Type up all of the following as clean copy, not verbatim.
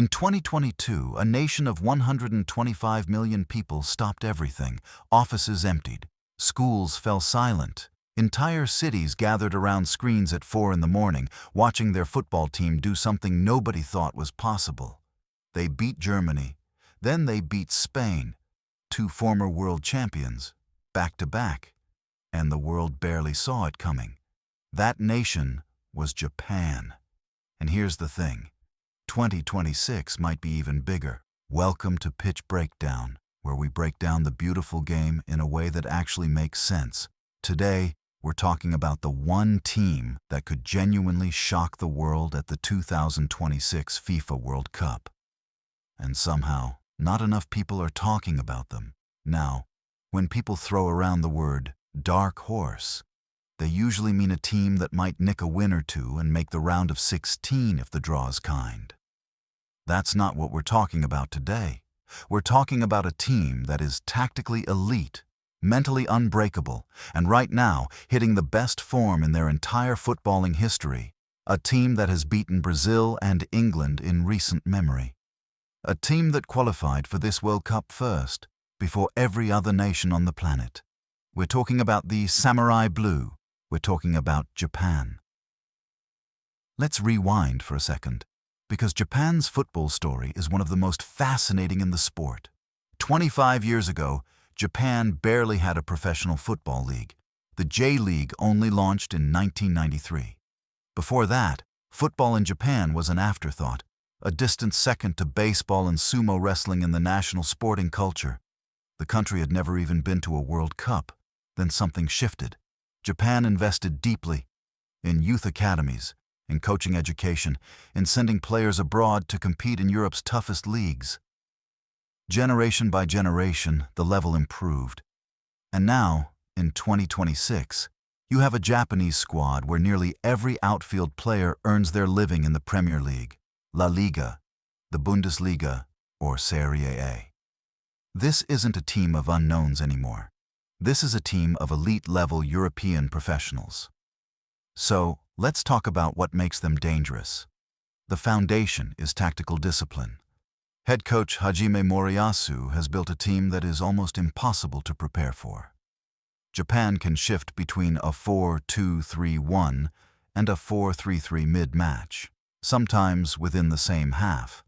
In 2022, a nation of 125 million people stopped everything. Offices emptied. Schools fell silent. Entire cities gathered around screens at 4 in the morning, watching their football team do something nobody thought was possible. They beat Germany. Then they beat Spain, two former world champions, back to back. And the world barely saw it coming. That nation was Japan. And here's the thing. 2026 might be even bigger. Welcome to Pitch Breakdown, where we break down the beautiful game in a way that actually makes sense. Today, we're talking about the one team that could genuinely shock the world at the 2026 FIFA World Cup. And somehow, not enough people are talking about them. Now, when people throw around the word dark horse, they usually mean a team that might nick a win or two and make the round of 16 if the draw's kind. That's not what we're talking about today. We're talking about a team that is tactically elite, mentally unbreakable, and right now hitting the best form in their entire footballing history. A team that has beaten Brazil and England in recent memory. A team that qualified for this World Cup first, before every other nation on the planet. We're talking about the Samurai Blue. We're talking about Japan. Let's rewind for a second, because Japan's football story is one of the most fascinating in the sport. 25 years ago, Japan barely had a professional football league. The J-League only launched in 1993. Before that, football in Japan was an afterthought, a distant second to baseball and sumo wrestling in the national sporting culture. The country had never even been to a World Cup. Then something shifted. Japan invested deeply in youth academies, in coaching education, in sending players abroad to compete in Europe's toughest leagues. Generation by generation, the level improved. And now, in 2026, you have a Japanese squad where nearly every outfield player earns their living in the Premier League, La Liga, the Bundesliga, or Serie A. This isn't a team of unknowns anymore. This is a team of elite-level European professionals. So, let's talk about what makes them dangerous. The foundation is tactical discipline. Head coach Hajime Moriyasu has built a team that is almost impossible to prepare for. Japan can shift between a 4-2-3-1 and a 4-3-3 mid-match, sometimes within the same half.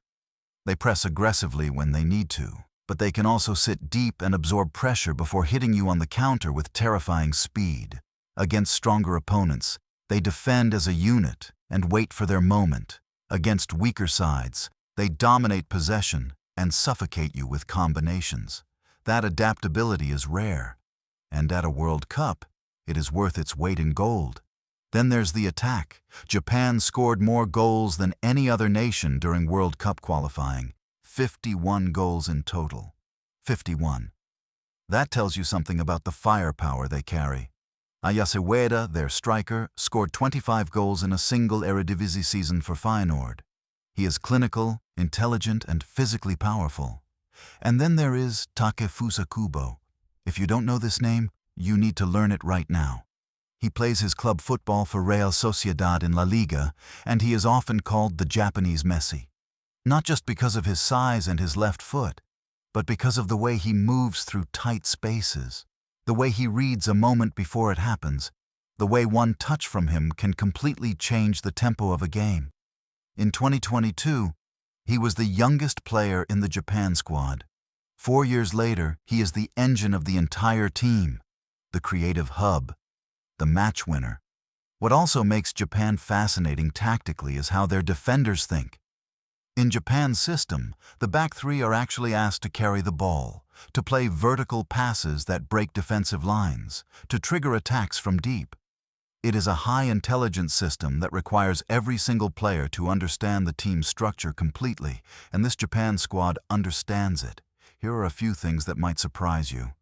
They press aggressively when they need to, but they can also sit deep and absorb pressure before hitting you on the counter with terrifying speed. Against stronger opponents, they defend as a unit and wait for their moment. Against weaker sides, they dominate possession and suffocate you with combinations. That adaptability is rare, and at a World Cup, it is worth its weight in gold. Then there's the attack. Japan scored more goals than any other nation during World Cup qualifying. 51 goals in total. 51. That tells you something about the firepower they carry. Ayase Ueda, their striker, scored 25 goals in a single Eredivisie season for Feyenoord. He is clinical, intelligent, and physically powerful. And then there is Takefusa Kubo. If you don't know this name, you need to learn it right now. He plays his club football for Real Sociedad in La Liga, and he is often called the Japanese Messi. Not just because of his size and his left foot, but because of the way he moves through tight spaces, the way he reads a moment before it happens, the way one touch from him can completely change the tempo of a game. In 2022, he was the youngest player in the Japan squad. 4 years later, he is the engine of the entire team, the creative hub, the match winner. What also makes Japan fascinating tactically is how their defenders think. In Japan's system, the back three are actually asked to carry the ball, to play vertical passes that break defensive lines, to trigger attacks from deep. It is a high-intelligence system that requires every single player to understand the team's structure completely, and this Japan squad understands it. Here are a few things that might surprise you.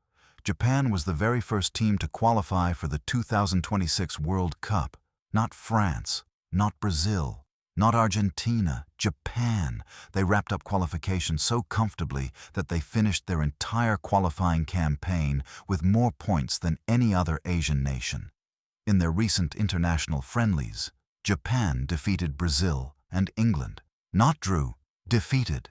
Japan was the very first team to qualify for the 2026 World Cup. Not France, not Brazil, not Argentina, Japan. They wrapped up qualification so comfortably that they finished their entire qualifying campaign with more points than any other Asian nation. In their recent international friendlies, Japan defeated Brazil and England. Not drew, defeated.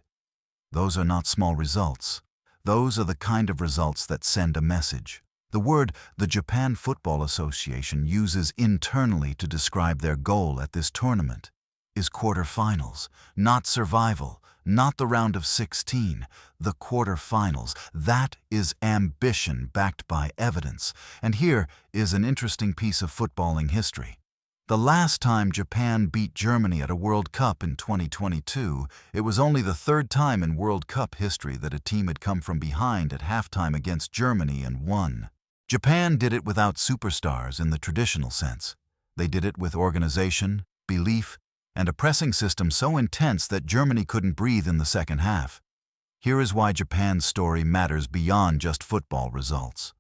Those are not small results. Those are the kind of results that send a message. The word the Japan Football Association uses internally to describe their goal at this tournament is quarterfinals, not survival, not the round of 16, the quarterfinals. That is ambition backed by evidence. And here is an interesting piece of footballing history. The last time Japan beat Germany at a World Cup in 2022, it was only the third time in World Cup history that a team had come from behind at halftime against Germany and won. Japan did it without superstars in the traditional sense. They did it with organization, belief, and a pressing system so intense that Germany couldn't breathe in the second half. Here is why Japan's story matters beyond just football results.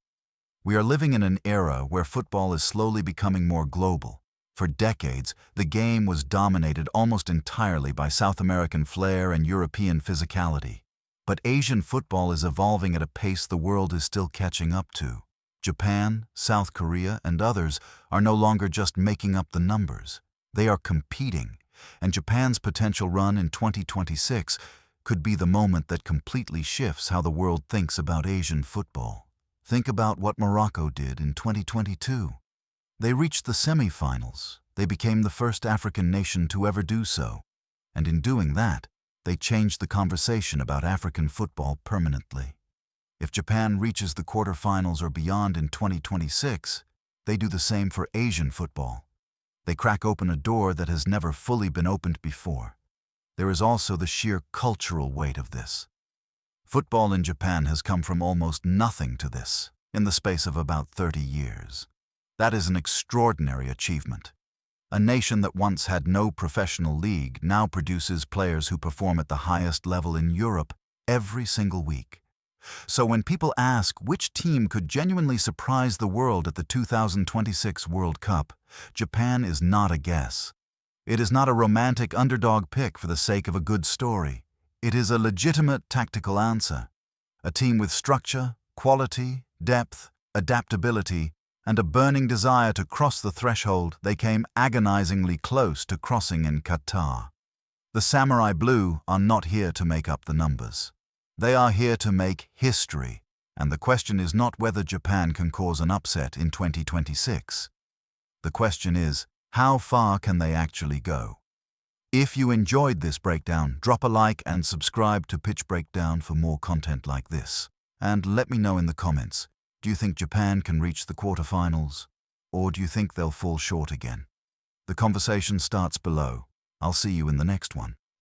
We are living in an era where football is slowly becoming more global. For decades, the game was dominated almost entirely by South American flair and European physicality. But Asian football is evolving at a pace the world is still catching up to. Japan, South Korea, and others are no longer just making up the numbers. They are competing, and Japan's potential run in 2026 could be the moment that completely shifts how the world thinks about Asian football. Think about what Morocco did in 2022. They reached the semi-finals. They became the first African nation to ever do so. And in doing that, they changed the conversation about African football permanently. If Japan reaches the quarterfinals or beyond in 2026, they do the same for Asian football. They crack open a door that has never fully been opened before. There is also the sheer cultural weight of this. Football in Japan has come from almost nothing to this in the space of about 30 years. That is an extraordinary achievement. A nation that once had no professional league now produces players who perform at the highest level in Europe every single week. So when people ask which team could genuinely surprise the world at the 2026 World Cup, Japan is not a guess. It is not a romantic underdog pick for the sake of a good story. It is a legitimate tactical answer. A team with structure, quality, depth, adaptability, and a burning desire to cross the threshold they came agonizingly close to crossing in Qatar. The Samurai Blue are not here to make up the numbers. They are here to make history, and the question is not whether Japan can cause an upset in 2026. The question is, how far can they actually go? If you enjoyed this breakdown, drop a like and subscribe to PitchBreakdown for more content like this. And let me know in the comments, do you think Japan can reach the quarterfinals? Or do you think they'll fall short again? The conversation starts below. I'll see you in the next one.